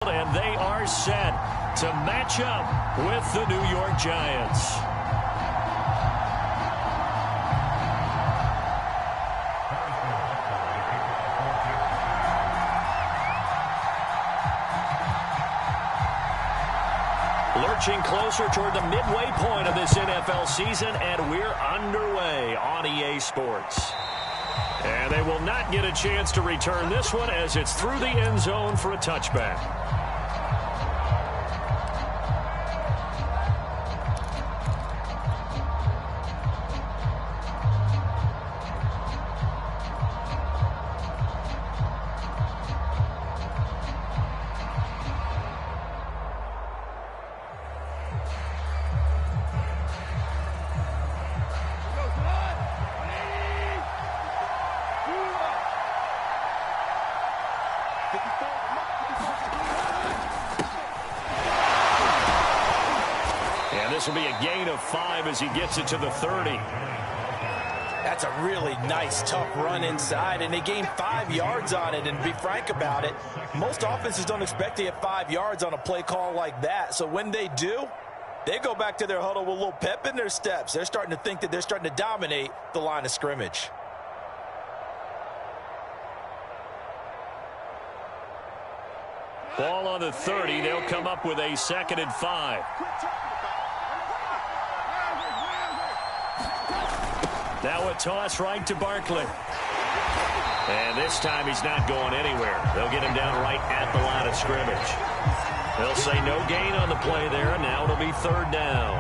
And they are set to match up with the New York Giants. Lurching closer toward the midway point of this NFL season, and we're underway on EA Sports. And they will not get a chance to return this one as it's through the end zone for a touchback. This will be a gain of 5 as he gets it to the 30. That's a really nice, tough run inside, and they gained 5 yards on it. And to be frank about it, most offenses don't expect to get 5 yards on a play call like that. So when they do, they go back to their huddle with a little pep in their steps. They're starting to think that they're starting to dominate the line of scrimmage. Ball on the 30. They'll come up with a 2nd and 5. Now a toss right to Barkley. And this time he's not going anywhere. They'll get him down right at the line of scrimmage. They'll say no gain on the play there, and now it'll be 3rd down.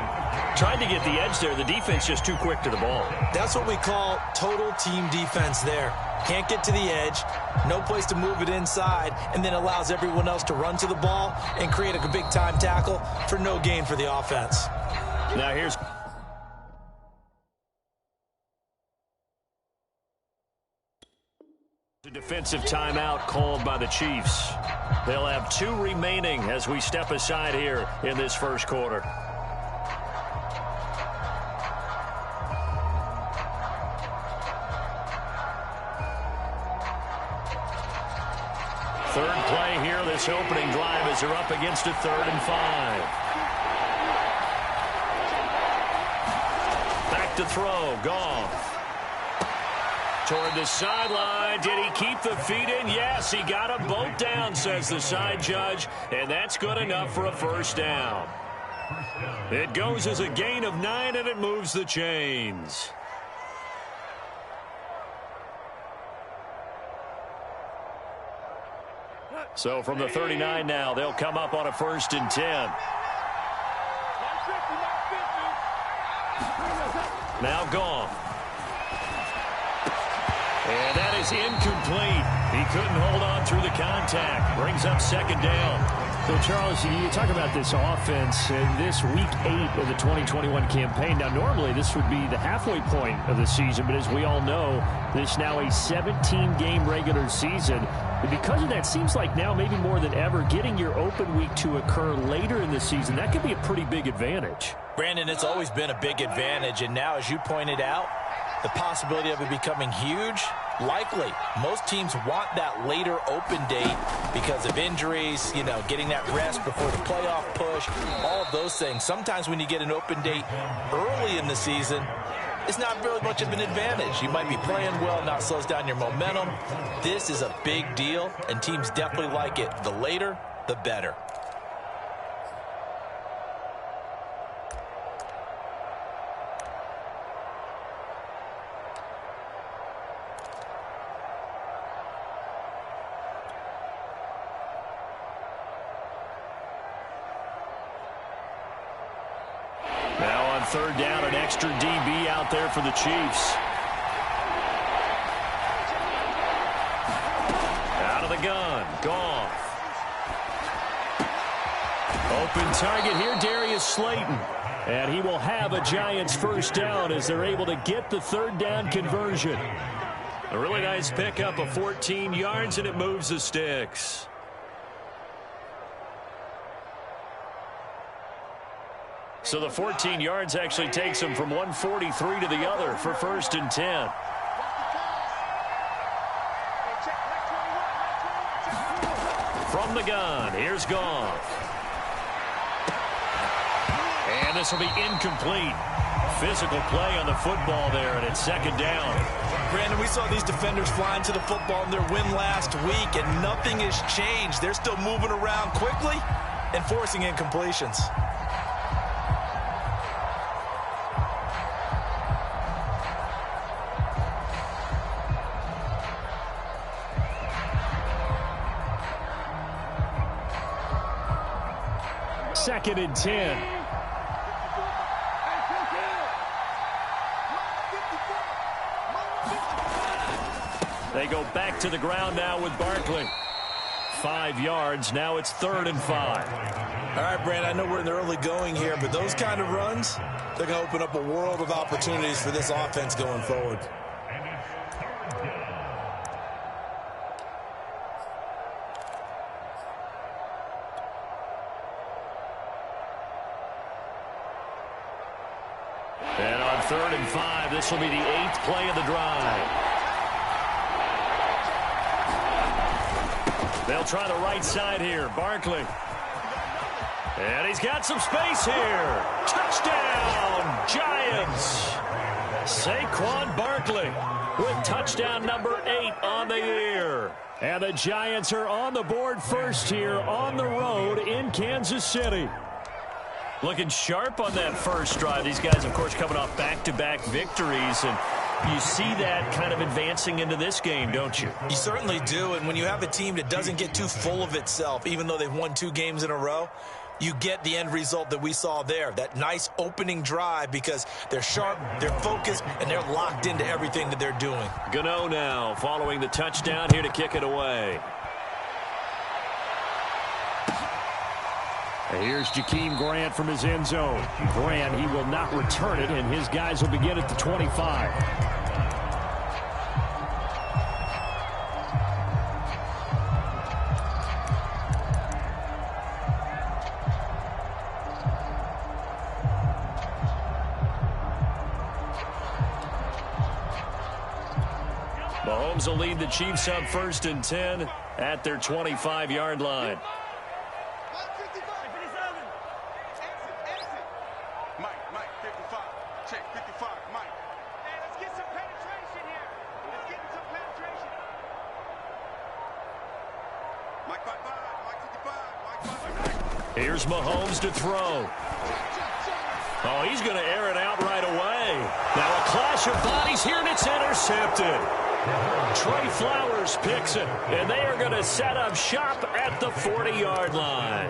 Tried to get the edge there. The defense just too quick to the ball. That's what we call total team defense there. Can't get to the edge, no place to move it inside, and then allows everyone else to run to the ball and create a big-time tackle for no gain for the offense. Now here's a defensive timeout called by the Chiefs. They'll have 2 remaining as we step aside here in this first quarter. Third play here, this opening drive as they're up against a 3rd and 5. Back to throw, Goff. Toward the sideline. Did he keep the feet in? Yes, he got them both down, says the side judge, and that's good enough for a 1st down. It goes as a gain of 9, and it moves the chains. So from the 39 now, they'll come up on a 1st and 10. Now Goff. And that is incomplete. He couldn't hold on through the contact. Brings up 2nd down. So, Charles, you talk about this offense in this Week 8 of the 2021 campaign. Now, normally this would be the halfway point of the season, but as we all know, this is now a 17-game regular season. And because of that, seems like now maybe more than ever, getting your open week to occur later in the season, that could be a pretty big advantage. Brandon, it's always been a big advantage, and now, as you pointed out, the possibility of it becoming huge, likely. Most teams want that later open date because of injuries, you know, getting that rest before the playoff push, all of those things. Sometimes when you get an open date early in the season, it's not really much of an advantage. You might be playing well, now it slows down your momentum. This is a big deal, and teams definitely like it. The later, the better. Now on 3rd down, an extra DB out there for the Chiefs. Out of the gun, Goff. Open target here, Darius Slayton. And he will have a Giants 1st down as they're able to get the 3rd down conversion. A really nice pickup of 14 yards, and it moves the sticks. So the 14 yards actually takes him from 143 to the other for 1st and 10. From From the gun, here's Goff. And this will be incomplete. Physical play on the football there, and it's second down. Brandon, we saw these defenders flying to the football in their win last week, and nothing has changed. They're still moving around quickly and forcing incompletions. Second and 10. They go back to the ground now with Barkley. 5 yards. Now it's 3rd and 5. All right, Brand, I know we're in the early going here, but those kind of runs, they're going to open up a world of opportunities for this offense going forward. And on 3rd and 5, this will be the 8th play of the drive. They'll try the right side here. Barkley. And he's got some space here. Touchdown, Giants. Saquon Barkley with touchdown number 8 on the year. And the Giants are on the board first here on the road in Kansas City. Looking sharp on that first drive. These guys, of course, coming off back-to-back victories, and you see that kind of advancing into this game, don't you? You certainly do, and when you have a team that doesn't get too full of itself, even though they've won 2 games in a row, you get the end result that we saw there, that nice opening drive, because they're sharp, they're focused, and they're locked into everything that they're doing. Gano now following the touchdown here to kick it away. Here's Jakeem Grant from his end zone. Grant, he will not return it, and his guys will begin at the 25. Mahomes will lead the Chiefs up 1st and 10 at their 25-yard line. Here's Mahomes to throw. Oh, he's going to air it out right away. Now a clash of bodies here, and it's intercepted. Trey Flowers picks it, and they are going to set up shop at the 40-yard line.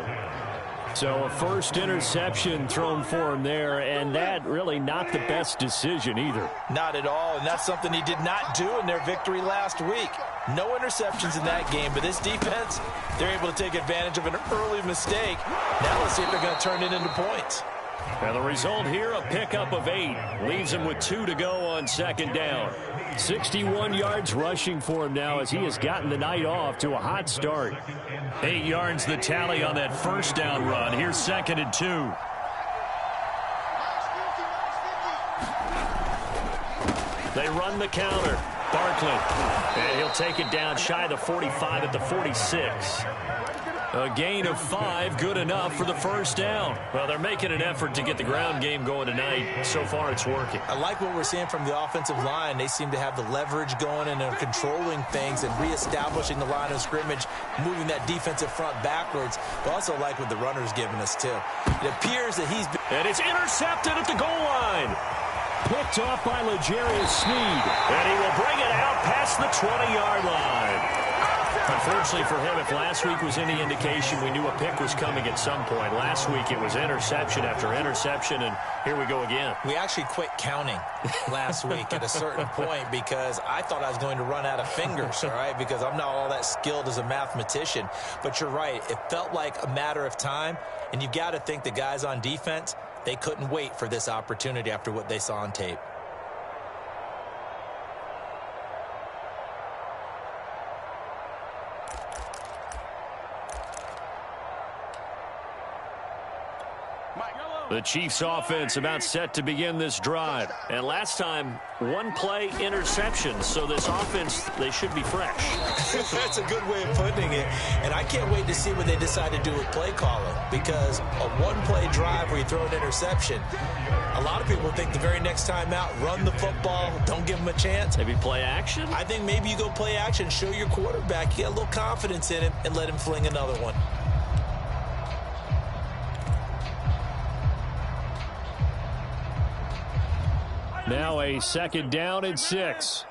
So a first interception thrown for him there, and that really not the best decision either. Not at all, and that's something he did not do in their victory last week. No interceptions in that game, but this defense, they're able to take advantage of an early mistake. Now let's see if they're going to turn it into points. And the result here, a pickup of 8. Leaves him with 2 to go on 2nd down. 61 yards rushing for him now as he has gotten the night off to a hot start. 8 yards the tally on that first down run. Here's 2nd and 2. They run the counter. Barkley. And he'll take it down shy of the 45 at the 46. A gain of 5, good enough for the first down. Well, they're making an effort to get the ground game going tonight. So far, it's working. I like what we're seeing from the offensive line. They seem to have the leverage going, and they're controlling things and reestablishing the line of scrimmage, moving that defensive front backwards. But also like what the runner's giving us, too. It appears that he's been... And it's intercepted at the goal line. Picked off by L'Jarius Sneed. And he will bring it out past the 20-yard line. Unfortunately for him, if last week was any indication, we knew a pick was coming at some point. Last week it was interception after interception, and here we go again. We actually quit counting last week at a certain point because I thought I was going to run out of fingers, all right, because I'm not all that skilled as a mathematician. But you're right. It felt like a matter of time, and you've got to think the guys on defense, they couldn't wait for this opportunity after what they saw on tape. The Chiefs offense about set to begin this drive. And last time, one play interception. So this offense, they should be fresh. That's a good way of putting it. And I can't wait to see what they decide to do with play calling. Because a one-play drive where you throw an interception, a lot of people think the very next time out, run the football, don't give them a chance. Maybe play action? I think maybe you go play action, show your quarterback, you get a little confidence in him, and let him fling another one. Now a second down and 6.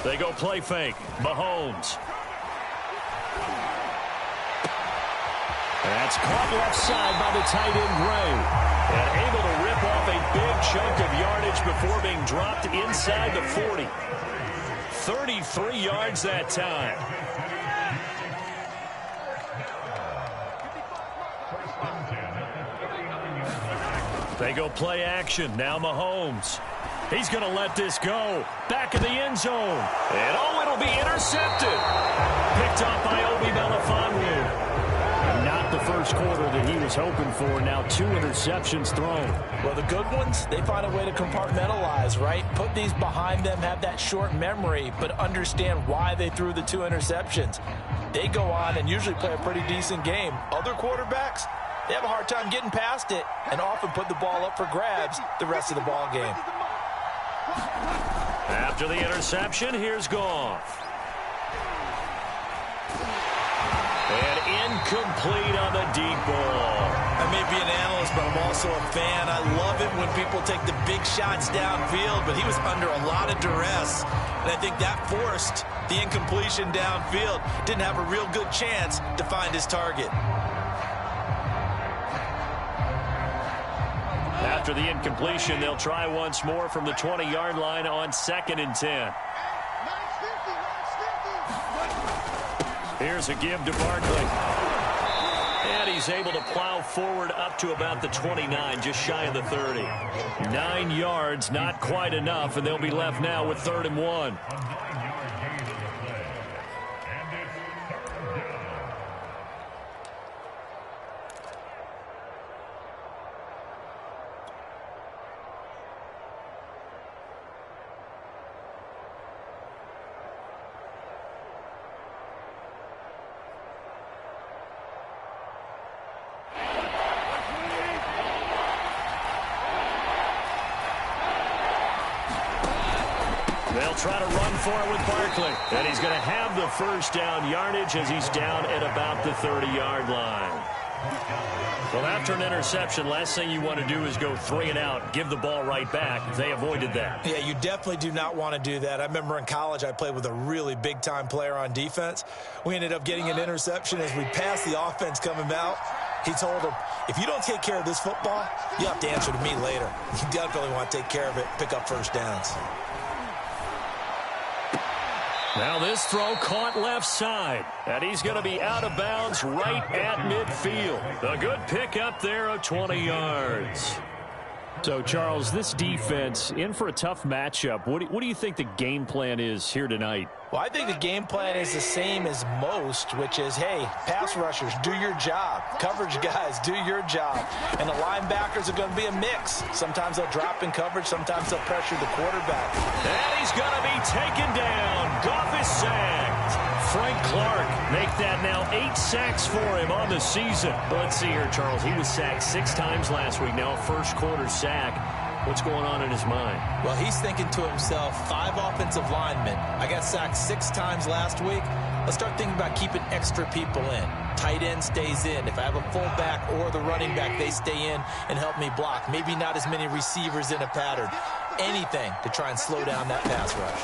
They go play fake. Mahomes. That's caught left side by the tight end Gray. And able to rip off a big chunk of yardage before being dropped inside the 40. 33 yards that time. They go play action. Now Mahomes. He's going to let this go. Back in the end zone. And oh, it'll be intercepted. Picked off by Obi Melifonwu. Not the first quarter that he was hoping for. Now 2 interceptions thrown. Well, the good ones, they find a way to compartmentalize, right? Put these behind them, have that short memory, but understand why they threw the 2 interceptions. They go on and usually play a pretty decent game. Other quarterbacks, they have a hard time getting past it and often put the ball up for grabs the rest of the ball game. After the interception, here's Goff. And incomplete on the deep ball. I may be an analyst, but I'm also a fan. I love it when people take the big shots downfield, but he was under a lot of duress. And I think that forced the incompletion downfield. Didn't have a real good chance to find his target. After the incompletion, they'll try once more from the 20-yard line on 2nd and 10. Here's a give to Barkley. And he's able to plow forward up to about the 29, just shy of the 30. 9 yards, not quite enough, and they'll be left now with 3rd and 1. They'll try to run for it with Barkley. And he's going to have the first down yardage as he's down at about the 30-yard line. Well, after an interception, last thing you want to do is go 3 and out, give the ball right back. They avoided that. Yeah, you definitely do not want to do that. I remember in college I played with a really big-time player on defense. We ended up getting an interception as we passed the offense coming out. He told him, if you don't take care of this football, you have to answer to me later. You definitely want to take care of it, pick up first downs. Now this throw caught left side, and he's going to be out of bounds right at midfield. A good pickup there of 20 yards. So, Charles, this defense in for a tough matchup. What do you think the game plan is here tonight? Well, I think the game plan is the same as most, which is, hey, pass rushers, do your job. Coverage guys, do your job. And the linebackers are going to be a mix. Sometimes they'll drop in coverage. Sometimes they'll pressure the quarterback. And he's going to be taken down. Goff is sacked. Frank Clark make that now 8 sacks for him on the season. Let's see here, Charles. He was sacked 6 times last week. Now a first quarter sack. What's going on in his mind? Well, he's thinking to himself, 5 offensive linemen. I got sacked 6 times last week. Let's start thinking about keeping extra people in. Tight end stays in. If I have a fullback or the running back, they stay in and help me block. Maybe not as many receivers in a pattern. Anything to try and slow down that pass rush.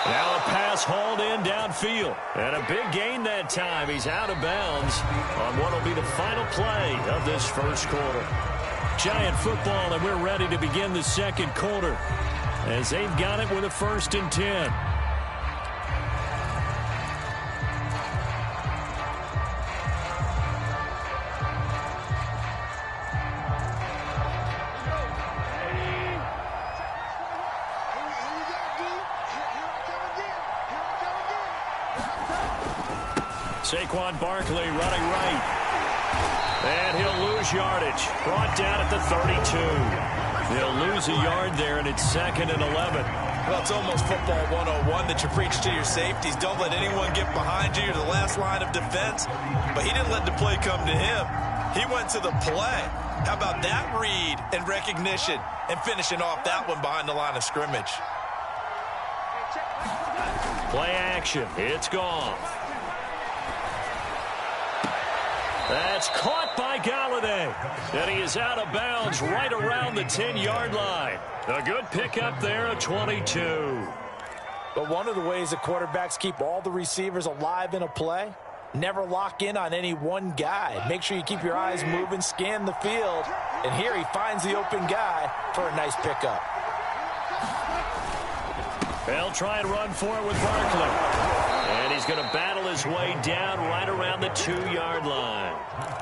Now a pass hauled in downfield. And a big gain that time. He's out of bounds on what will be the final play of this first quarter. Giant football, and we're ready to begin the second quarter as they've got it with a 1st and 10. Saquon Barkley running right. And he'll lose yardage. Brought down at the 32. They'll lose a yard there, and it's 2nd and 11. Well, it's almost football 101 that you preach to your safeties. Don't let anyone get behind you. You're the last line of defense. But he didn't let the play come to him. He went to the play. How about that read and recognition and finishing off that one behind the line of scrimmage? Play action. It's gone. That's caught by Galladay. And he is out of bounds right around the 10-yard line. A good pickup there at 22. But one of the ways the quarterbacks keep all the receivers alive in a play, never lock in on any one guy. Make sure you keep your eyes moving, scan the field. And here he finds the open guy for a nice pickup. They'll try and run for it with Barkley. And he's going to battle his way down right around the 2-yard line.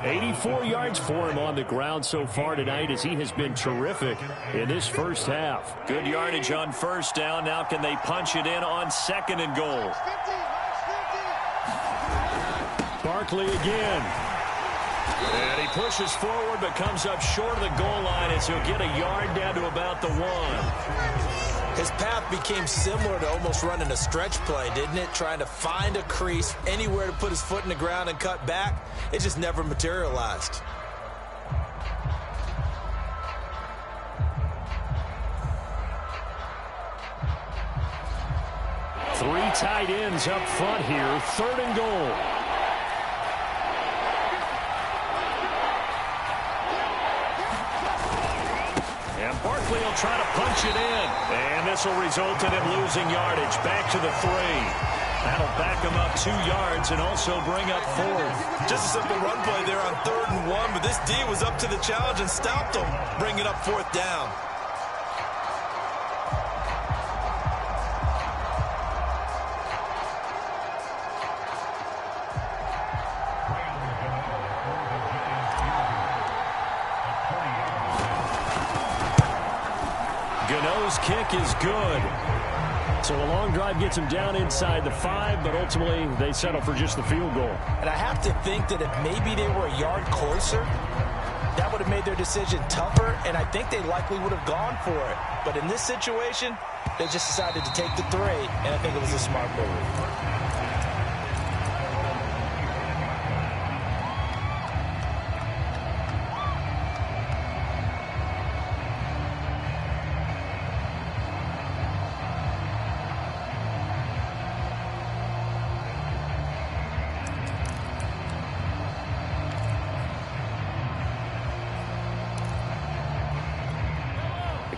84 yards for him on the ground so far tonight as he has been terrific in this first half. Good yardage on first down. Now can they punch it in on 2nd and goal? Barkley again. And he pushes forward but comes up short of the goal line as he'll get a yard down to about the 1. His path became similar to almost running a stretch play, didn't it? Trying to find a crease, anywhere to put his foot in the ground and cut back. It just never materialized. 3 tight ends up front here. 3rd and goal. And Barkley will try to punch it in. And this will result in him losing yardage. Back to the 3. That'll back him up 2 yards and also bring up 4th. Just a simple run play there on 3rd and 1, but this D was up to the challenge and stopped him, bringing up 4th down. Gano's kick is good. So a long drive gets him down inside the 5, but ultimately they settle for just the field goal. And I have to think that if maybe they were a yard closer, that would have made their decision tougher, and I think they likely would have gone for it. But in this situation, they just decided to take the 3, and I think it was a smart move.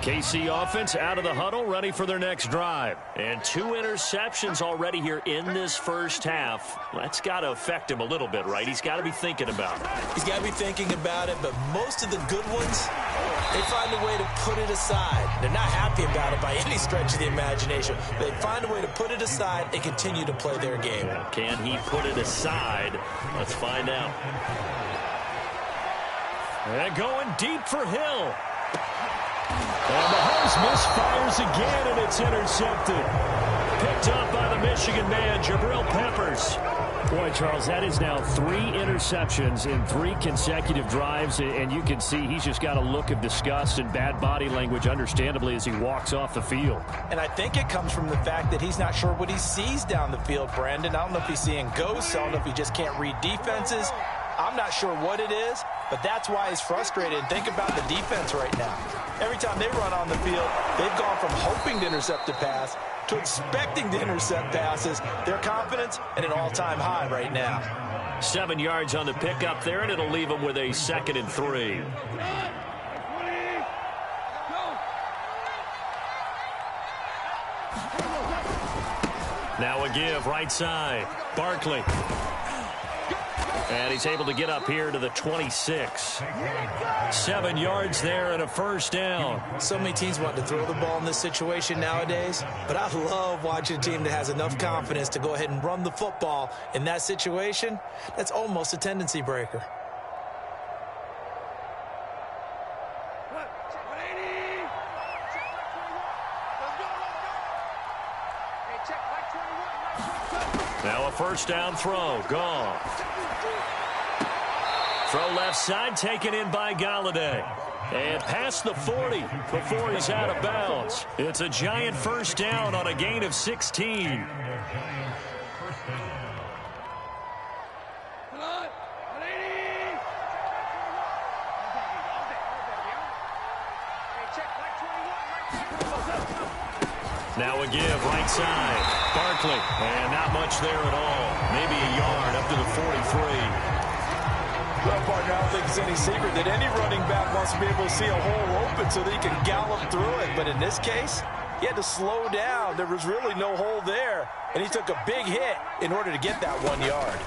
KC offense out of the huddle, ready for their next drive. And 2 interceptions already here in this first half. That's got to affect him a little bit, right? He's got to be thinking about it. He's got to be thinking about it, but most of the good ones, they find a way to put it aside. They're not happy about it by any stretch of the imagination. They find a way to put it aside and continue to play their game. Can he put it aside? Let's find out. And going deep for Hill. And Mahomes misfires again, and it's intercepted. Picked up by the Michigan man, Jabril Peppers. Boy, Charles, that is now 3 interceptions in 3 consecutive drives, and you can see he's just got a look of disgust and bad body language, understandably, as he walks off the field. And I think it comes from the fact that he's not sure what he sees down the field, Brandon. I don't know if he's seeing ghosts. I don't know if he just can't read defenses. I'm not sure what it is, but that's why he's frustrated. Think about the defense right now. Every time they run on the field, they've gone from hoping to intercept a pass to expecting to intercept passes. Their confidence at an all-time high right now. 7 yards on the pickup there, and it'll leave them with a 2nd and 3. Now a give, right side. Barkley. And he's able to get up here to the 26. 7 yards there and a first down. So many teams want to throw the ball in this situation nowadays, but I love watching a team that has enough confidence to go ahead and run the football. In that situation, that's almost a tendency breaker. Now a first down throw. Goff. Throw left side, taken in by Galladay. And past the 40 before he's out of bounds. It's a giant first down on a gain of 16. Now a give, right side. Barkley, and not much there at all. Maybe a yard up to the 43. Well, partner, I don't think it's any secret that any running back wants to be able to see a hole open so that he can gallop through it. But in this case, he had to slow down. There was really no hole there, and he took a big hit in order to get that 1 yard.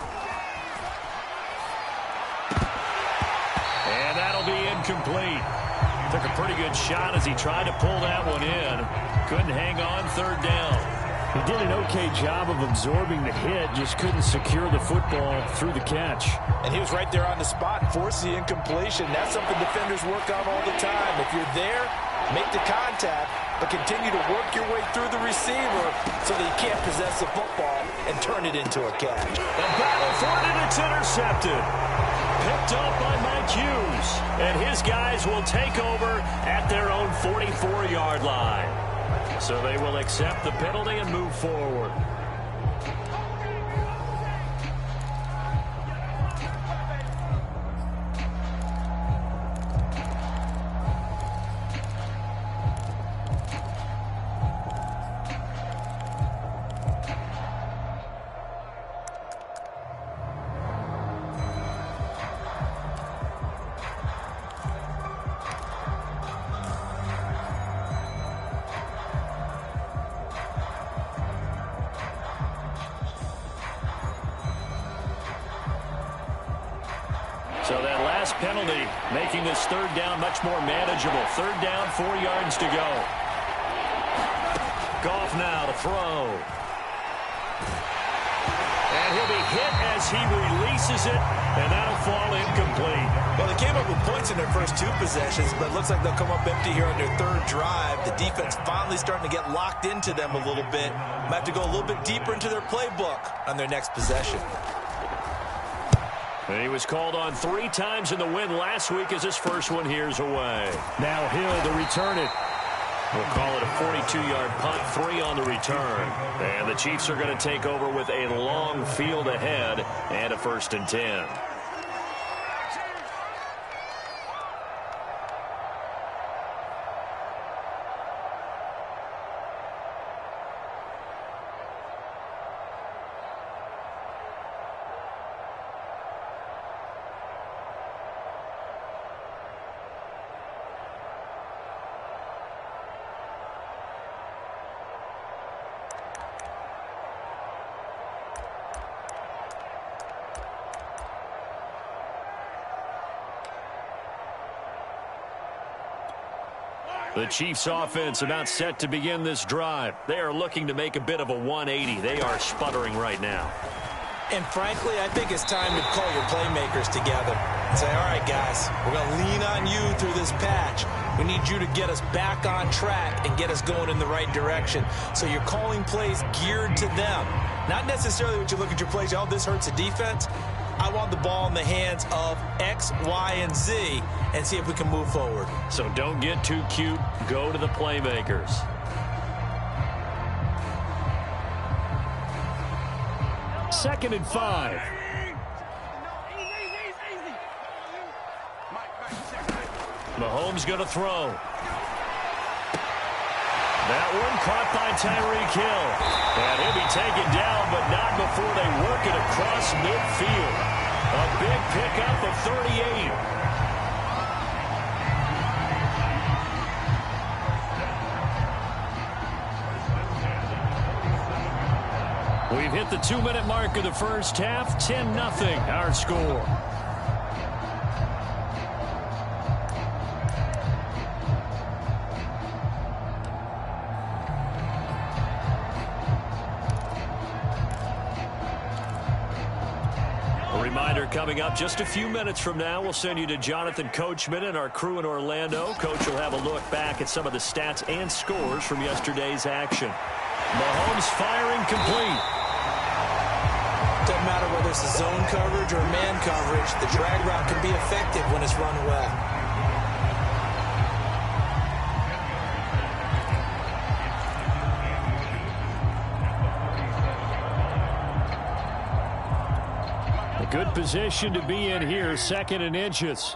And that'll be incomplete. Took a pretty good shot as he tried to pull that one in. Couldn't hang on, third down. He did an okay job of absorbing the hit, just couldn't secure the football through the catch. And he was right there on the spot, forced the incompletion. That's something defenders work on all the time. If you're there, make the contact, but continue to work your way through the receiver so that he can't possess the football and turn it into a catch. The battle for it, and it's intercepted. Picked up by Mike Hughes. And his guys will take over at their own 44-yard line. So they will accept the penalty and move forward. So that last penalty making this third down much more manageable. Third down, 4 yards to go. Goff now to throw. And he'll be hit as he releases it, and that'll fall incomplete. Well, they came up with points in their first 2 possessions, but it looks like they'll come up empty here on their third drive. The defense finally starting to get locked into them a little bit. Might have to go a little bit deeper into their playbook on their next possession. And he was called on 3 times in the win last week as his first one here's away. Now Hill to return it. We'll call it a 42-yard punt, 3 on the return. And the Chiefs are going to take over with a long field ahead and a 1st and 10. The Chiefs offense about set to begin this drive. They are looking to make a bit of a 180. They are sputtering right now. And frankly, I think it's time to call your playmakers together and say, all right, guys, we're going to lean on you through this patch. We need you to get us back on track and get us going in the right direction. So you're calling plays geared to them. Not necessarily what you look at your plays, oh, this hurts the defense. I want the ball in the hands of X, Y, and Z and see if we can move forward. So don't get too cute. Go to the playmakers. Second and 5. Mahomes going to throw. That one caught by Tyreek Hill. And he'll be taken down, but not before they work it across midfield. A big pickup of 38. We've hit the 2-minute mark of the first half. 10-0 our score. Reminder coming up just a few minutes from now, we'll send you to Jonathan Coachman and our crew in Orlando. Coach will have a look back at some of the stats and scores from yesterday's action. Mahomes firing complete. it's a zone coverage or man coverage, the drag route can be effective when it's run well. A good position to be in here, 2nd and inches.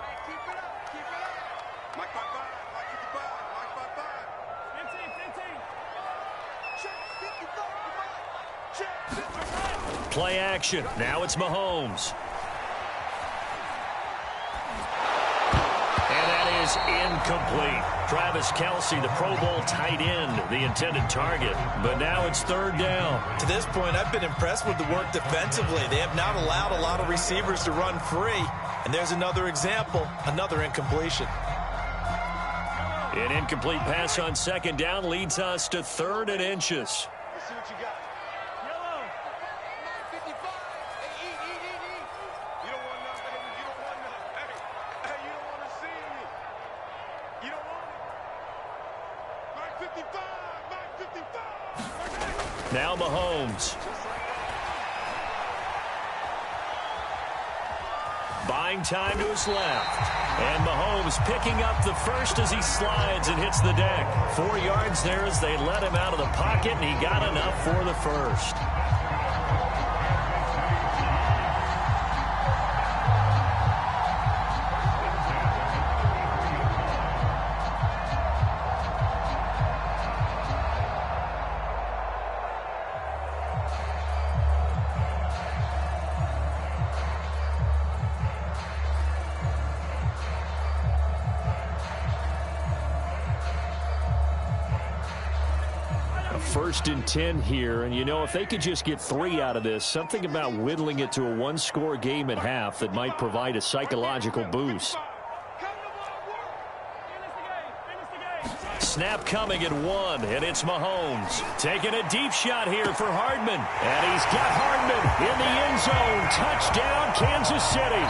Play action. Now it's Mahomes. And that is incomplete. Travis Kelce, the Pro Bowl tight end, the intended target. But now it's 3rd down. To this point, I've been impressed with the work defensively. They have not allowed a lot of receivers to run free. And there's another example, another incompletion. An incomplete pass on 2nd down leads us to 3rd and inches. Let's see what you got. Now Mahomes. Buying time to his left. And Mahomes picking up the first as he slides and hits the deck. 4 yards there as they let him out of the pocket, and he got enough for the first. First and 10 here, and you know, if they could just get 3 out of this, something about whittling it to a one-score game at half that might provide a psychological boost. Snap coming at 1, and it's Mahomes. Taking a deep shot here for Hardman. And he's got Hardman in the end zone. Touchdown, Kansas City.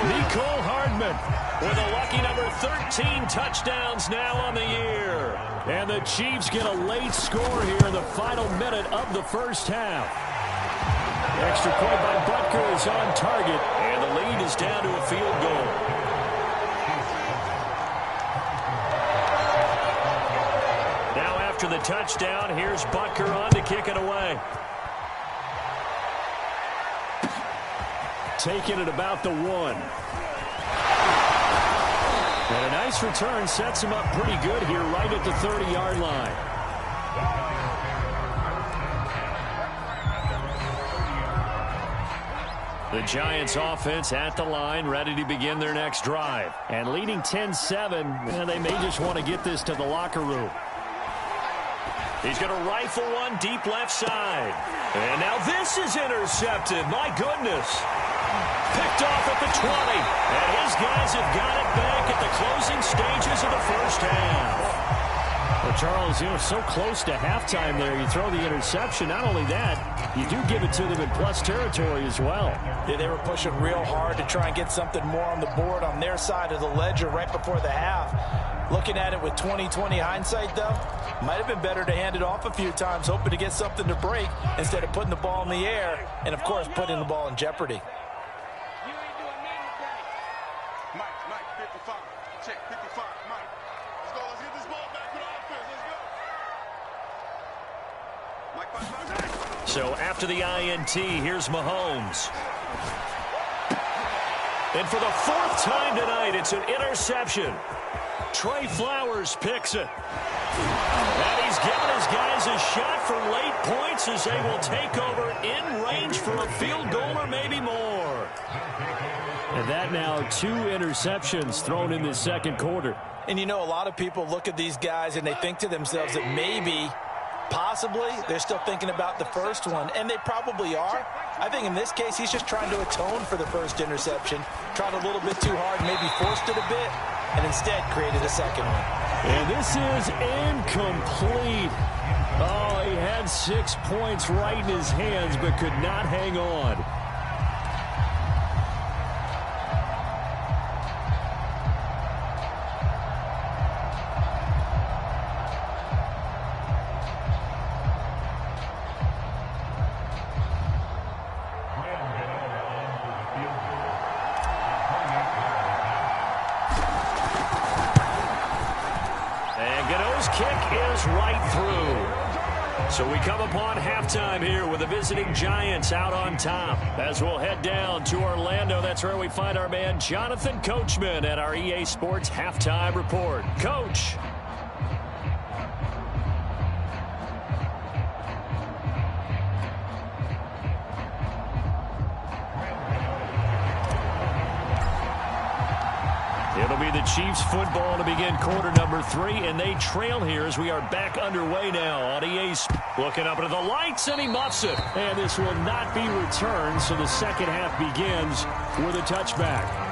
Nicole Hardman with a lucky number 13 touchdowns now on the year. And the Chiefs get a late score here in the final minute of the first half. Extra point by Butker is on target, and the lead is down to a field goal. Now after the touchdown, here's Butker on to kick it away. Taking it about the 1. And a nice return sets him up pretty good here right at the 30-yard line. The Giants offense at the line, ready to begin their next drive. And leading 10-7, they may just want to get this to the locker room. He's going to rifle one deep left side. And now this is intercepted. My goodness. Picked off at the 20. And his guys have got it back at the closing stages of the first half. Well, Charles, so close to halftime there. You throw the interception. Not only that, you do give it to them in plus territory as well. Yeah, they were pushing real hard to try and get something more on the board on their side of the ledger right before the half. Looking at it with 20/20 hindsight, though, might have been better to hand it off a few times, hoping to get something to break instead of putting the ball in the air and, of course, putting the ball in jeopardy. So after the INT, here's Mahomes. And for the 4th time tonight, it's an interception. Trey Flowers picks it. And he's given his guys a shot for late points as they will take over in range for a field goal or maybe more. And that now 2 interceptions thrown in the second quarter. And a lot of people look at these guys and they think to themselves that maybe, possibly, they're still thinking about the first one, and they probably are. I think in this case, he's just trying to atone for the first interception, tried a little bit too hard, maybe forced it a bit, and instead created a second one. And this is incomplete. Oh, he had 6 points right in his hands, but could not hang on. Broncos kick is right through. So we come upon halftime here with the visiting Giants out on top. As we'll head down to Orlando, that's where we find our man Jonathan Coachman at our EA Sports Halftime Report. Coach. It'll be the Chiefs football to begin quarter number 3, and they trail here as we are back underway now on EA's. Looking up into the lights, and he muffs it. And this will not be returned, so the second half begins with a touchback.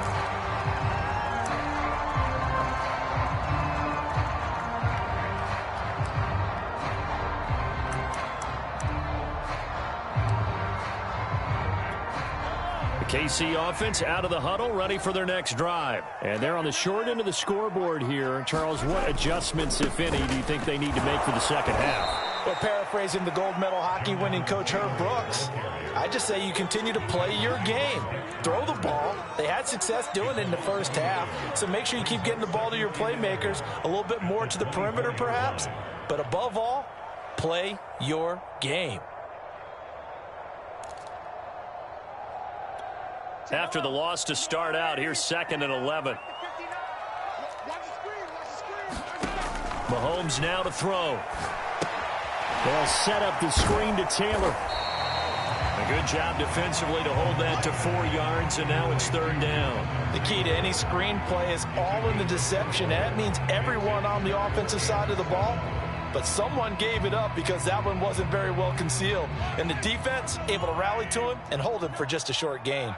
KC offense out of the huddle, ready for their next drive. And they're on the short end of the scoreboard here. Charles, what adjustments, if any, do you think they need to make for the second half? Well, paraphrasing the gold medal hockey winning coach Herb Brooks, I just say you continue to play your game. Throw the ball. They had success doing it in the first half, so make sure you keep getting the ball to your playmakers, a little bit more to the perimeter perhaps, but above all, play your game. After the loss to start out, here's 2nd and 11. Mahomes now to throw. They'll set up the screen to Taylor. A good job defensively to hold that to 4 yards, and now it's 3rd down. The key to any screen play is all in the deception. That means everyone on the offensive side of the ball, but someone gave it up because that one wasn't very well concealed. And the defense able to rally to him and hold him for just a short gain.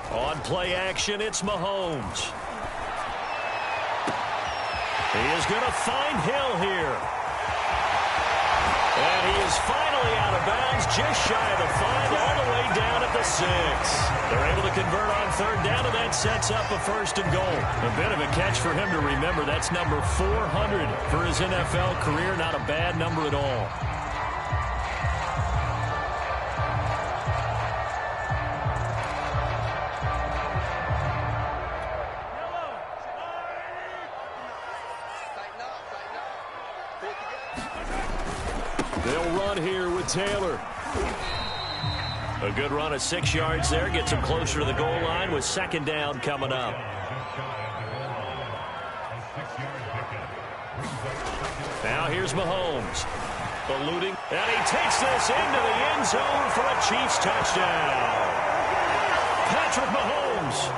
On play action, it's Mahomes. He is going to find Hill here. And he is finally out of bounds, just shy of the 5, all the way down at the 6. They're able to convert on 3rd down, and that sets up a 1st and goal. A bit of a catch for him to remember. That's number 400 for his NFL career. Not a bad number at all. They'll run here with Taylor. A good run of 6 yards there. Gets him closer to the goal line with 2nd down coming up. Now here's Mahomes. Eluding. And he takes this into the end zone for a Chiefs touchdown. Patrick Mahomes.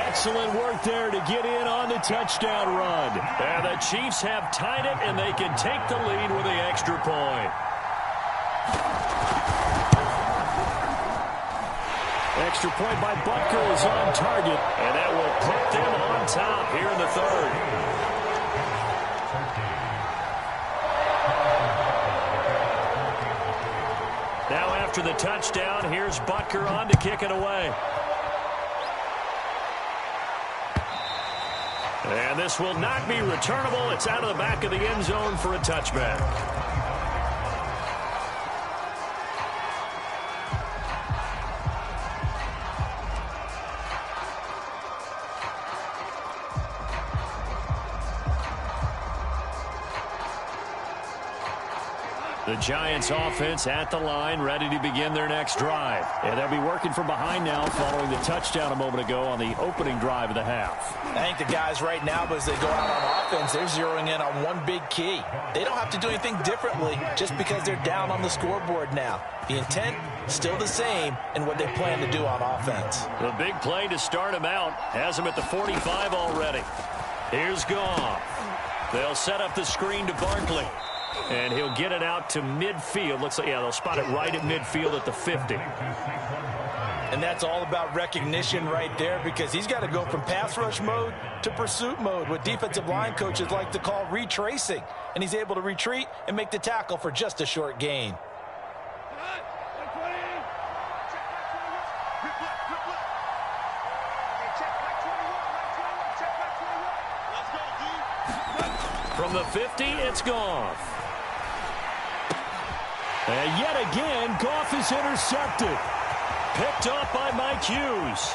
Excellent work there to get in on the touchdown run. And the Chiefs have tied it, and they can take the lead with the extra point. Extra point by Butker is on target, and that will put them on top here in the 3rd. Now after the touchdown, here's Butker on to kick it away. And this will not be returnable. It's out of the back of the end zone for a touchback. The Giants offense at the line, ready to begin their next drive. And they'll be working from behind now following the touchdown a moment ago on the opening drive of the half. I think the guys right now, as they go out on offense, they're zeroing in on one big key. They don't have to do anything differently just because they're down on the scoreboard now. The intent, still the same, and what they plan to do on offense. The big play to start him out has him at the 45 already. Here's Goff. They'll set up the screen to Barkley. And he'll get it out to midfield. Looks like, yeah, they'll spot it right at midfield at the 50. And that's all about recognition right there, because he's got to go from pass rush mode to pursuit mode, what defensive line coaches like to call retracing. And he's able to retreat and make the tackle for just a short gain. From the 50, it's Goff. And yet again, Goff is intercepted. Picked up by Mike Hughes.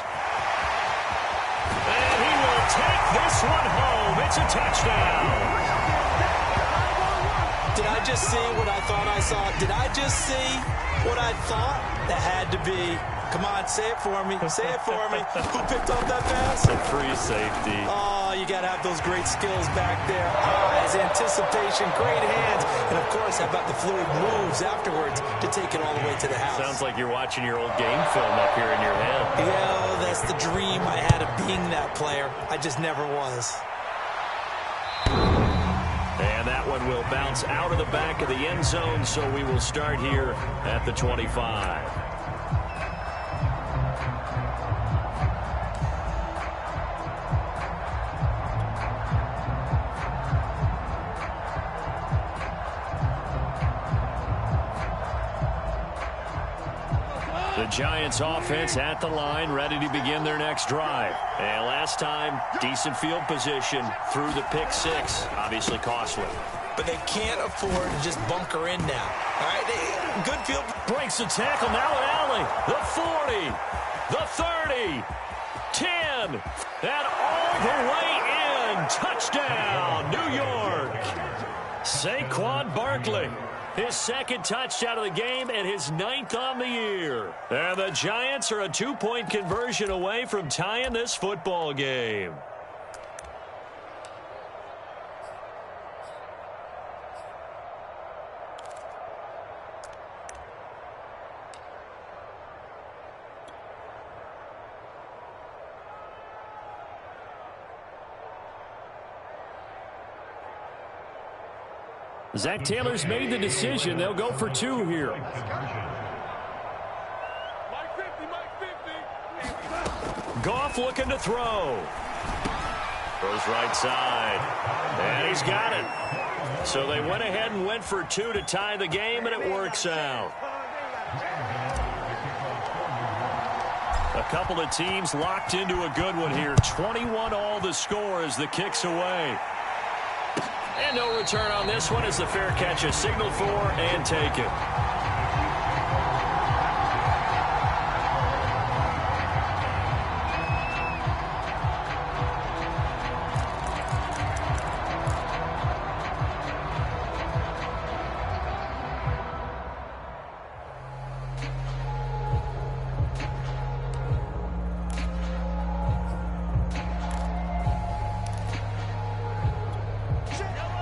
And he will take this one home. It's a touchdown. Did I just see what I thought I saw? Did I just see what I thought? That had to be. Come on, say it for me. Say it for me. Who picked up that pass? A free safety. Oh, you got to have those great skills back there. Eyes, anticipation, great hands. And, of course, how about the fluid moves afterwards to take it all the way to the house? Sounds like you're watching your old game film up here in your head. Yeah, that's the dream I had of being that player. I just never was. And that one will bounce out of the back of the end zone, so we will start here at the 25. The Giants offense at the line, ready to begin their next drive. And last time, decent field position through the pick six. Obviously costly. But they can't afford to just bunker in now. All right, good field. Breaks the tackle, now an alley. The 40, the 30, 10, and all the way in. Touchdown, New York. Saquon Barkley. His second touchdown of the game and his 9th on the year. And the Giants are a 2-point conversion away from tying this football game. Zach Taylor's made the decision. They'll go for 2 here. Goff looking to throw. Throws right side. And he's got it. So they went ahead and went for 2 to tie the game, and it works out. A couple of teams locked into a good one here. 21-all the score as the kick's away. And no return on this one as the fair catch is signaled for and taken.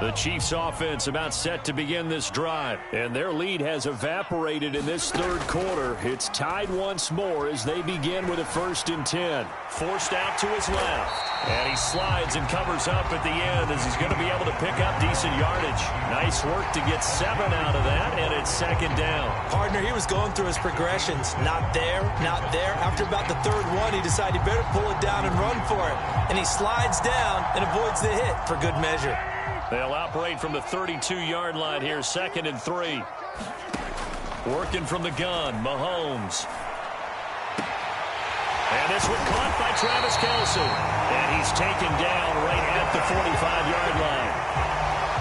The Chiefs offense about set to begin this drive, and their lead has evaporated in this third quarter. It's tied once more as they begin with a 1st and 10. Forced out to his left, and he slides and covers up at the end as he's going to be able to pick up decent yardage. Nice work to get 7 out of that, and it's 2nd down. Partner, he was going through his progressions. Not there, not there. After about the 3rd one, he decided he better pull it down and run for it. And he slides down and avoids the hit for good measure. They'll operate from the 32-yard line here, 2nd and 3. Working from the gun, Mahomes. And this one caught by Travis Kelce. And he's taken down right at the 45-yard line.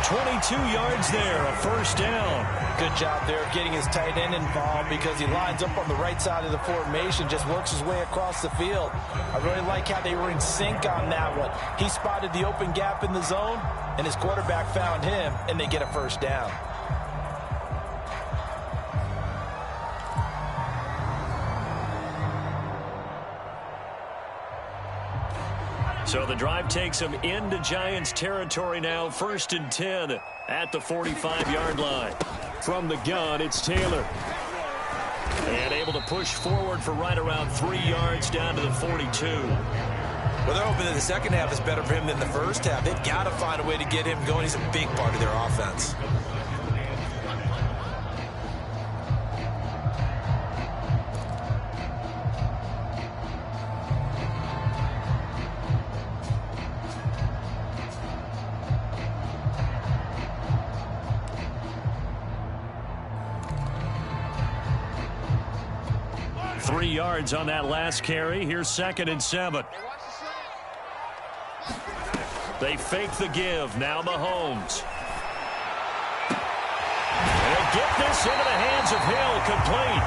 22 yards there, a 1st down. Good job there of getting his tight end involved because he lines up on the right side of the formation, just works his way across the field. I really like how they were in sync on that one. He spotted the open gap in the zone, and his quarterback found him, and they get a 1st down. So the drive takes him into Giants territory now. 1st and 10 at the 45-yard line. From the gun, it's Taylor. And able to push forward for right around 3 yards down to the 42. Well, they're hoping that the second half is better for him than the first half. They've got to find a way to get him going. He's a big part of their offense. Yards on that last carry. Here's 2nd and 7. They fake the give. Now Mahomes. They'll get this into the hands of Hill. Complete.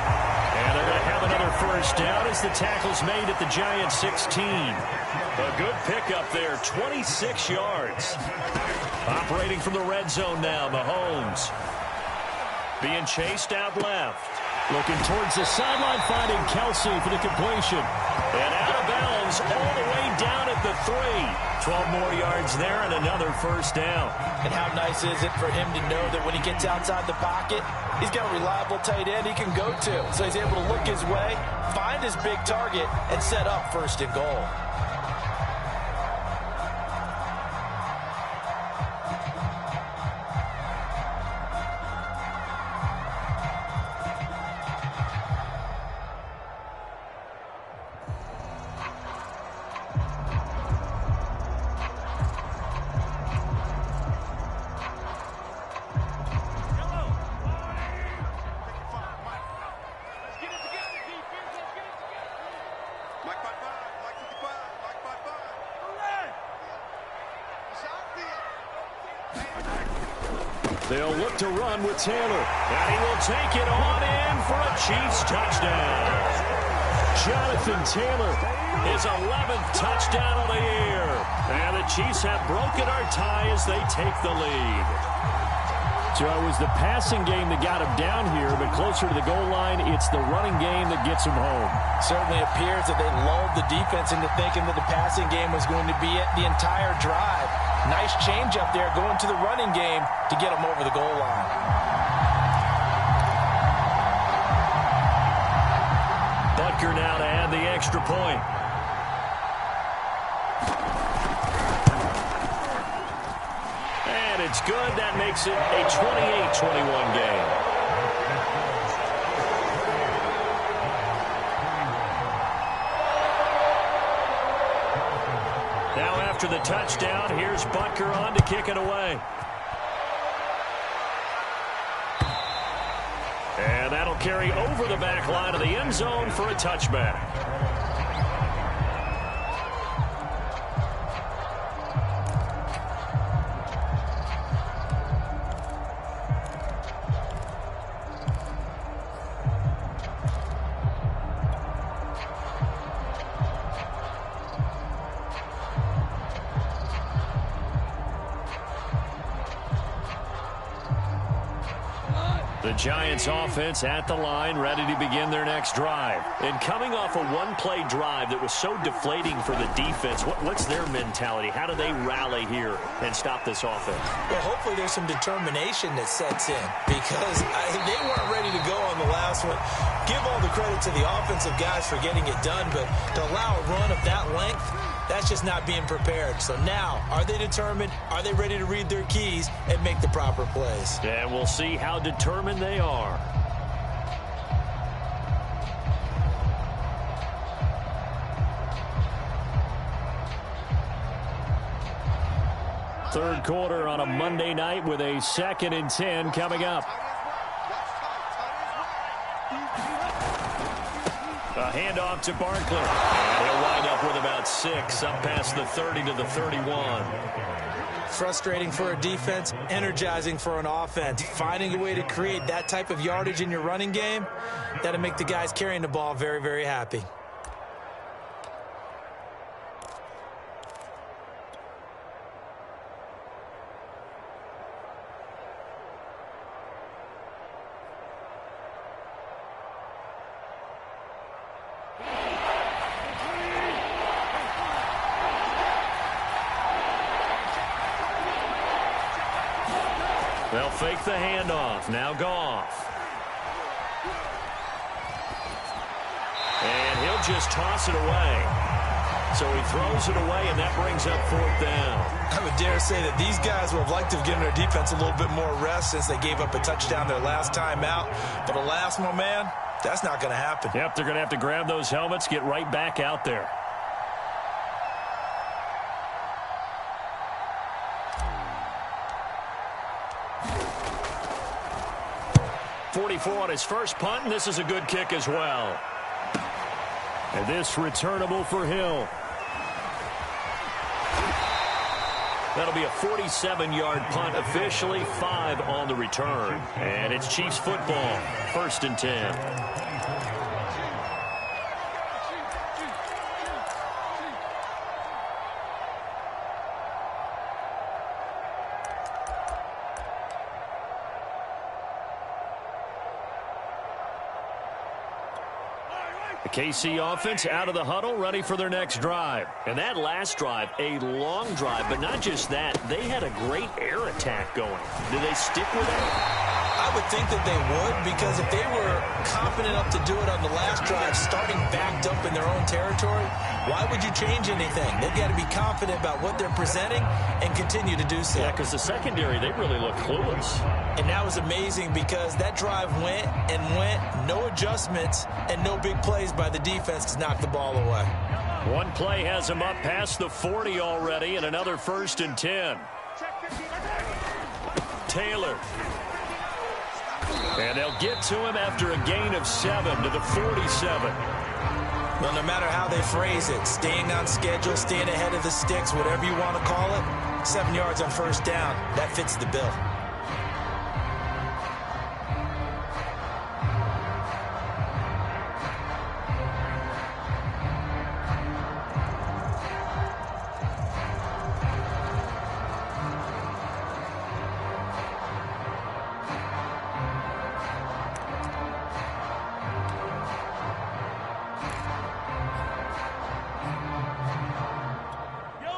And they're going to have another first down as the tackle's made at the Giants' 16. A good pickup there, 26 yards. Operating from the red zone now, Mahomes. Being chased out left. Looking towards the sideline, finding Kelsey for the completion. And out of bounds all the way down at the 3. 12 more yards there and another first down. And how nice is it for him to know that when he gets outside the pocket, he's got a reliable tight end he can go to. So he's able to look his way, find his big target, and set up first and goal. They'll look to run with Taylor. And he will take it on in for a Chiefs touchdown. Jonathan Taylor, his 11th touchdown of the year. And the Chiefs have broken our tie as they take the lead. So it was the passing game that got him down here, but closer to the goal line, it's the running game that gets him home. Certainly appears that they lulled the defense into thinking that the passing game was going to be it the entire drive. Nice change up there going to the running game to get him over the goal line. Butker now to add the extra point. And it's good. That makes it a 28-21 game. Now after the touchdown, here's Butker on to kick it away. And that'll carry over the back line of the end zone for a touchback. The Giants offense at the line, ready to begin their next drive. And coming off a one-play drive that was so deflating for the defense, what's their mentality? How do they rally here and stop this offense? Well, hopefully there's some determination that sets in because they weren't ready to go on the last one. Give all the credit to the offensive guys for getting it done, but to allow a run of that length, that's just not being prepared. So now, are they determined? Are they ready to read their keys and make the proper plays? And we'll see how determined they are. Third quarter on a Monday night with a 2nd and 10 coming up. A handoff to Barkley. And he'll wind up with about 6, up past the 30 to the 31. Frustrating for a defense, energizing for an offense. Finding a way to create that type of yardage in your running game, that'll make the guys carrying the ball very, very happy. They'll fake the handoff. Now Goff. And he'll just toss it away. So he throws it away, and that brings up 4th down. I would dare say that these guys would have liked to have given their defense a little bit more rest since they gave up a touchdown their last time out. But alas, my man, that's not going to happen. Yep, they're going to have to grab those helmets, get right back out there. .44 on his first punt, and this is a good kick as well. And this returnable for Hill. That'll be a 47-yard punt, officially 5 on the return. And it's Chiefs football, 1st and 10. The KC offense out of the huddle, ready for their next drive. And that last drive, a long drive, but not just that. They had a great air attack going. Do they stick with that? I would think that they would, because if they were confident enough to do it on the last drive, starting backed up in their own territory, why would you change anything? They've got to be confident about what they're presenting and continue to do so. Yeah, because the secondary, they really look clueless. And that was amazing because that drive went and went, no adjustments, and no big plays by the defense to knock the ball away. One play has him up past the 40 already, and another 1st and 10. Taylor. And they'll get to him after a gain of 7 to the 47. Well, no matter how they phrase it, staying on schedule, staying ahead of the sticks, whatever you want to call it, 7 yards on 1st down, that fits the bill.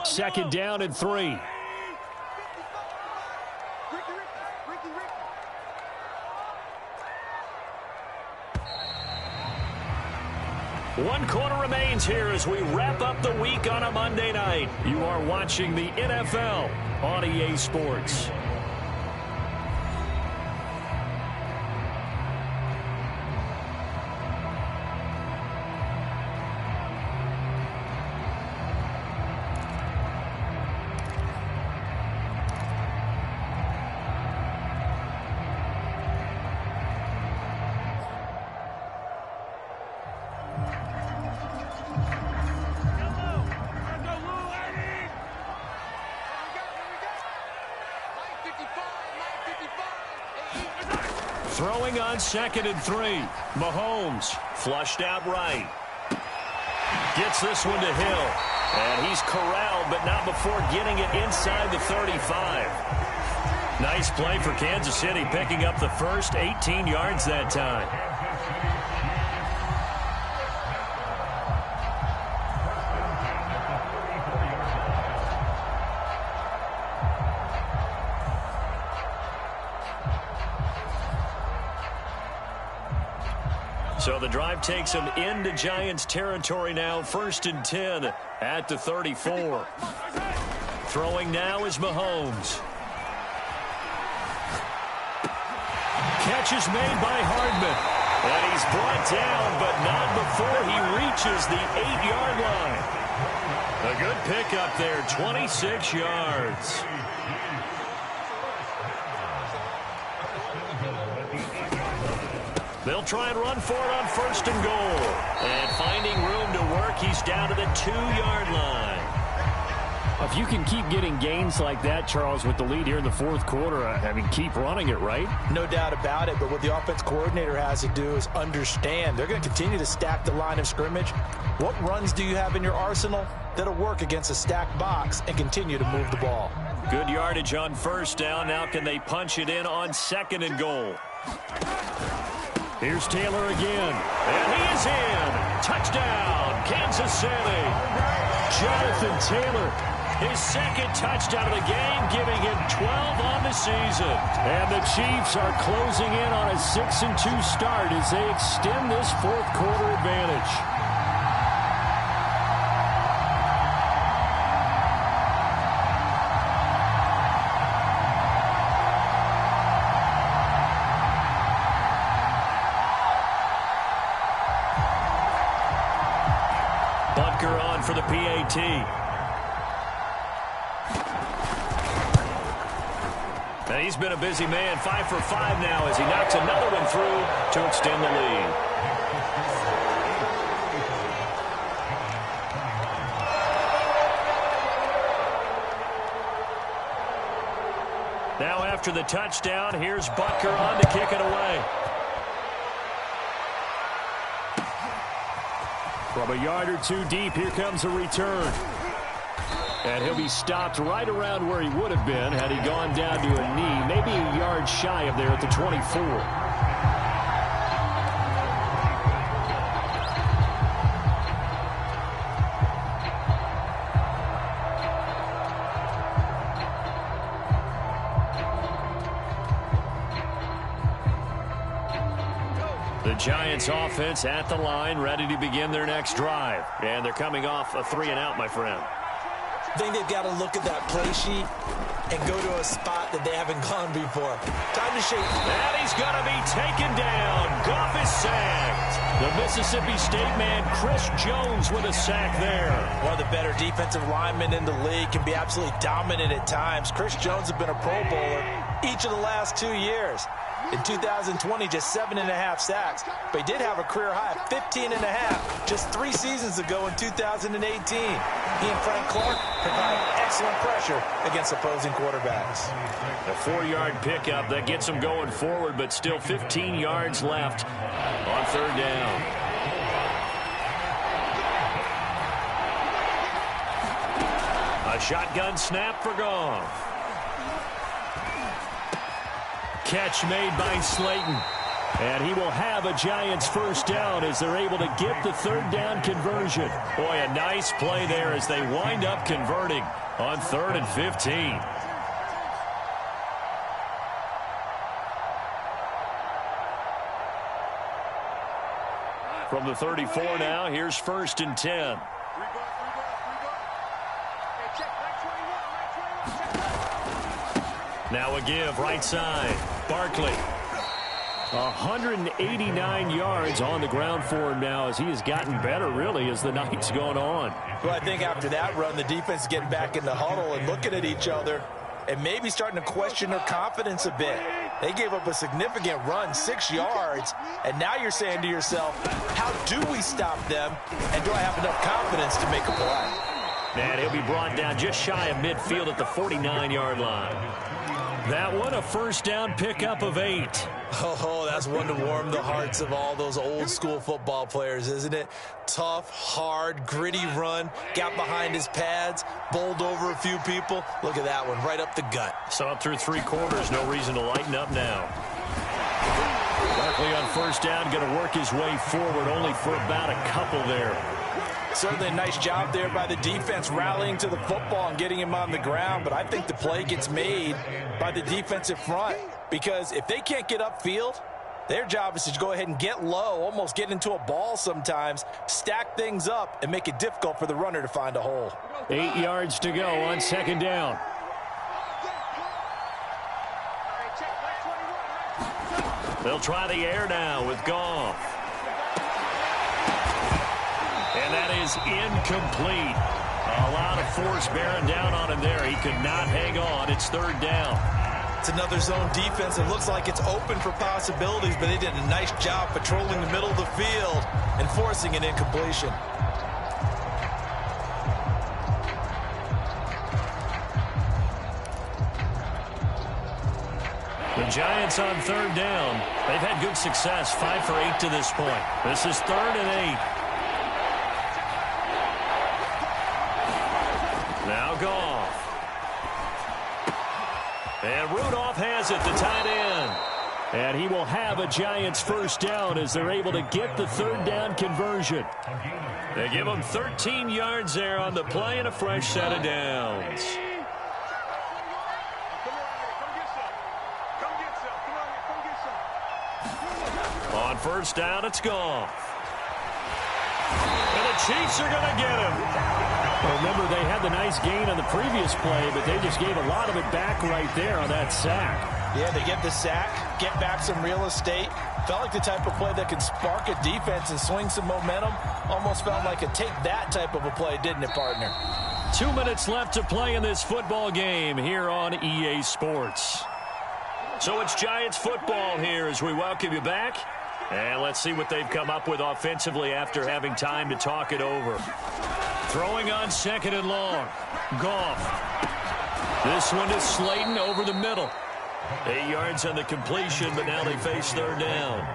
Second down and 3. One quarter remains here as we wrap up the week on a Monday night. You are watching the NFL on EA Sports. Throwing on 2nd and 3. Mahomes flushed out right. Gets this one to Hill. And he's corralled, but not before getting it inside the 35. Nice play for Kansas City, picking up the first 18 yards that time. So the drive takes them into Giants territory now. 1st and 10 at the 34. Throwing now is Mahomes. Catch is made by Hardman. And he's brought down, but not before he reaches the 8-yard line. A good pickup there, 26 yards. They'll try and run for it on 1st and goal. And finding room to work, he's down to the 2-yard line. If you can keep getting gains like that, Charles, with the lead here in the 4th quarter, I mean, keep running it, right? No doubt about it, but what the offense coordinator has to do is understand. They're going to continue to stack the line of scrimmage. What runs do you have in your arsenal that'll work against a stacked box and continue to move the ball? Good yardage on 1st down. Now can they punch it in on 2nd and goal? Here's Taylor again. And he is in. Touchdown, Kansas City. Jonathan Taylor, his 2nd touchdown of the game, giving him 12 on the season. And the Chiefs are closing in on a 6-2 start as they extend this 4th quarter advantage. On for the PAT. And he's been a busy man, 5 for 5 now as he knocks another one through to extend the lead. Now after the touchdown, here's Butker on to kick it away. From a yard or two deep, here comes a return. And he'll be stopped right around where he would have been had he gone down to a knee, maybe a yard shy of there at the 24. Giants offense at the line, ready to begin their next drive. And they're coming off a 3-and-out, my friend. I think they've got to look at that play sheet and go to a spot that they haven't gone before. Time to shake. And he's going to be taken down. Goff is sacked. The Mississippi State man, Chris Jones, with a sack there. One of the better defensive linemen in the league, can be absolutely dominant at times. Chris Jones has been a Pro Bowler each of the last 2 years. In 2020, just 7.5 sacks. But he did have a career high of 15.5 just 3 seasons ago in 2018. He and Frank Clark provide excellent pressure against opposing quarterbacks. A 4-yard pickup that gets them going forward, but still 15 yards left on 3rd down. A shotgun snap for Goff. Catch made by Slayton. And he will have a Giants first down as they're able to get the 3rd down conversion. Boy, a nice play there as they wind up converting on 3rd and 15. From the 34 now, here's 1st and 10. Now a give, right side. Barkley. 189 yards on the ground for him now as he has gotten better, really, as the night's gone on. Well, I think after that run, the defense is getting back in the huddle and looking at each other and maybe starting to question their confidence a bit. They gave up a significant run, 6 yards, and now you're saying to yourself, how do we stop them, and do I have enough confidence to make a play? And he'll be brought down just shy of midfield at the 49-yard line. That one, a first down pickup of 8. Oh, that's one to warm the hearts of all those old-school football players, isn't it? Tough, hard, gritty run, got behind his pads, bowled over a few people. Look at that one, right up the gut. Saw it through 3 quarters, no reason to lighten up now. Barkley on first down, going to work his way forward, only for about a couple there. Certainly a nice job there by the defense rallying to the football and getting him on the ground, but I think the play gets made by the defensive front because if they can't get upfield, their job is to go ahead and get low, almost get into a ball sometimes, stack things up, and make it difficult for the runner to find a hole. 8 yards to go on 2nd down. They'll try the air now with Goff. And that is incomplete. A lot of force bearing down on him there. He could not hang on. It's 3rd down. It's another zone defense. It looks like it's open for possibilities, but they did a nice job patrolling the middle of the field and forcing an incompletion. The Giants on 3rd down. They've had good success, 5 for 8 to this point. This is 3rd and 8. Now Goff. And Rudolph has it, the tight end. And he will have a Giants first down as they're able to get the 3rd down conversion. They give him 13 yards there on the play and a fresh set of downs. On first down, it's Goff. And the Chiefs are going to get him. Well, remember, they had the nice gain on the previous play, but they just gave a lot of it back right there on that sack. Yeah, they get the sack, get back some real estate. Felt like the type of play that could spark a defense and swing some momentum. Almost felt like a take that type of a play, didn't it, partner? 2 minutes left to play in this football game here on EA Sports. So it's Giants football here as we welcome you back. And let's see what they've come up with offensively after having time to talk it over. Throwing on 2nd and long. Goff. This one is Slayton over the middle. 8 yards on the completion, but now they face 3rd down.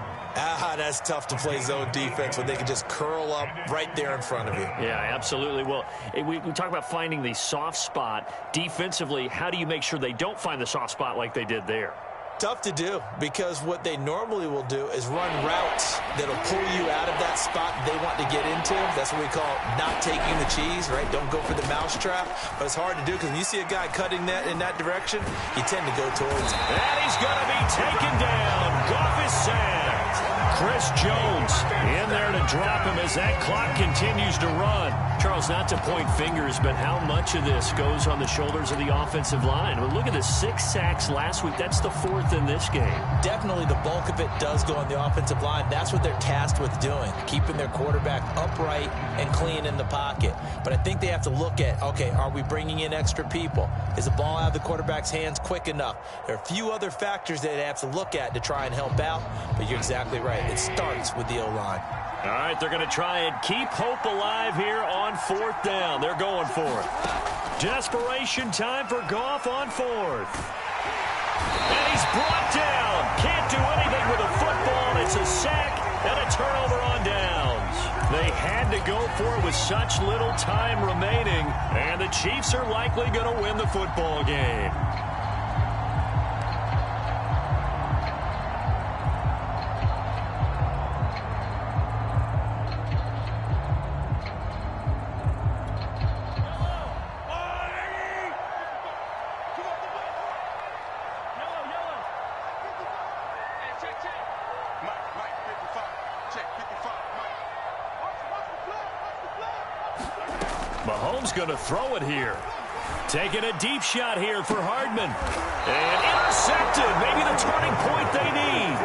That's tough to play zone defense when they can just curl up right there in front of you. Yeah, absolutely. Well, we talk about finding the soft spot. Defensively, how do you make sure they don't find the soft spot like they did there? Tough to do because what they normally will do is run routes that'll pull you out of that spot they want to get into. That's what we call not taking the cheese, right? Don't go for the mousetrap. But it's hard to do because when you see a guy cutting that in that direction, you tend to go towards him. And he's going to be taken down. Goff is sacked. Chris Jones in there to drop him as that clock continues to run. Charles, not to point fingers, but how much of this goes on the shoulders of the offensive line? Well, look at the 6 sacks last week. That's the 4th in this game. Definitely the bulk of it does go on the offensive line. That's what they're tasked with doing, keeping their quarterback upright and clean in the pocket. But I think they have to look at, okay, are we bringing in extra people? Is the ball out of the quarterback's hands quick enough? There are a few other factors that they have to look at to try and help out, but you're exactly right. It starts with the O-line. All right, they're going to try and keep hope alive here on 4th down. They're going for it. Desperation time for Goff on 4th. And he's brought down. Can't do anything with a football. It's a sack and a turnover on downs. They had to go for it with such little time remaining, and the Chiefs are likely going to win the football game. Mahomes going to throw it here. Taking a deep shot here for Hardman. And intercepted. Maybe the turning point they need.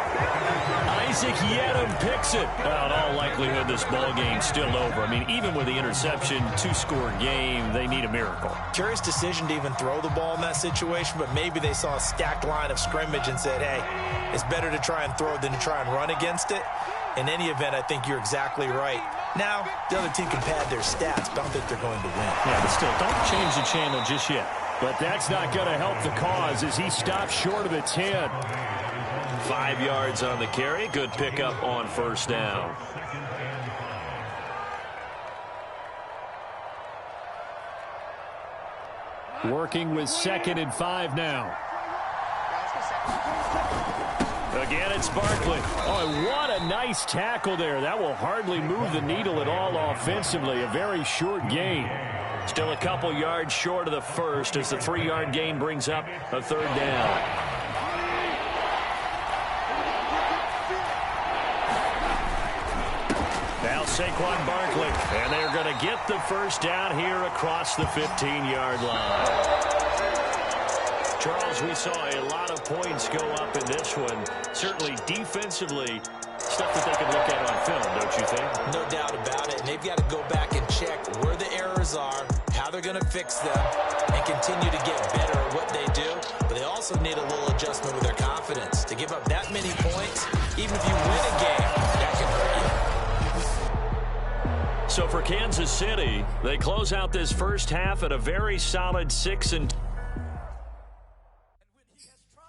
Isaac Yedem picks it. Well, in all likelihood, this ball game's still over. I mean, even with the interception, 2-score game, they need a miracle. Curious decision to even throw the ball in that situation, but maybe they saw a stacked line of scrimmage and said, hey, it's better to try and throw than to try and run against it. In any event, I think you're exactly right. Now, the other team can pad their stats, but I don't think they're going to win. Yeah, but still, don't change the channel just yet. But that's not going to help the cause as he stops short of the 10. 5 yards on the carry. Good pickup on 1st down. Working with 2nd and 5 now. Again, it's Barkley. Oh, what a nice tackle there. That will hardly move the needle at all offensively. A very short gain. Still a couple yards short of the 1st as the 3-yard gain brings up a 3rd down. Now Saquon Barkley. And they're going to get the 1st down here across the 15-yard line. Charles, we saw a lot of points go up in this one. Certainly defensively, stuff that they can look at on film, don't you think? No doubt about it. And they've got to go back and check where the errors are, how they're going to fix them, and continue to get better at what they do. But they also need a little adjustment with their confidence. To give up that many points, even if you win a game, that can hurt you. So for Kansas City, they close out this 1st half at a very solid 6-2.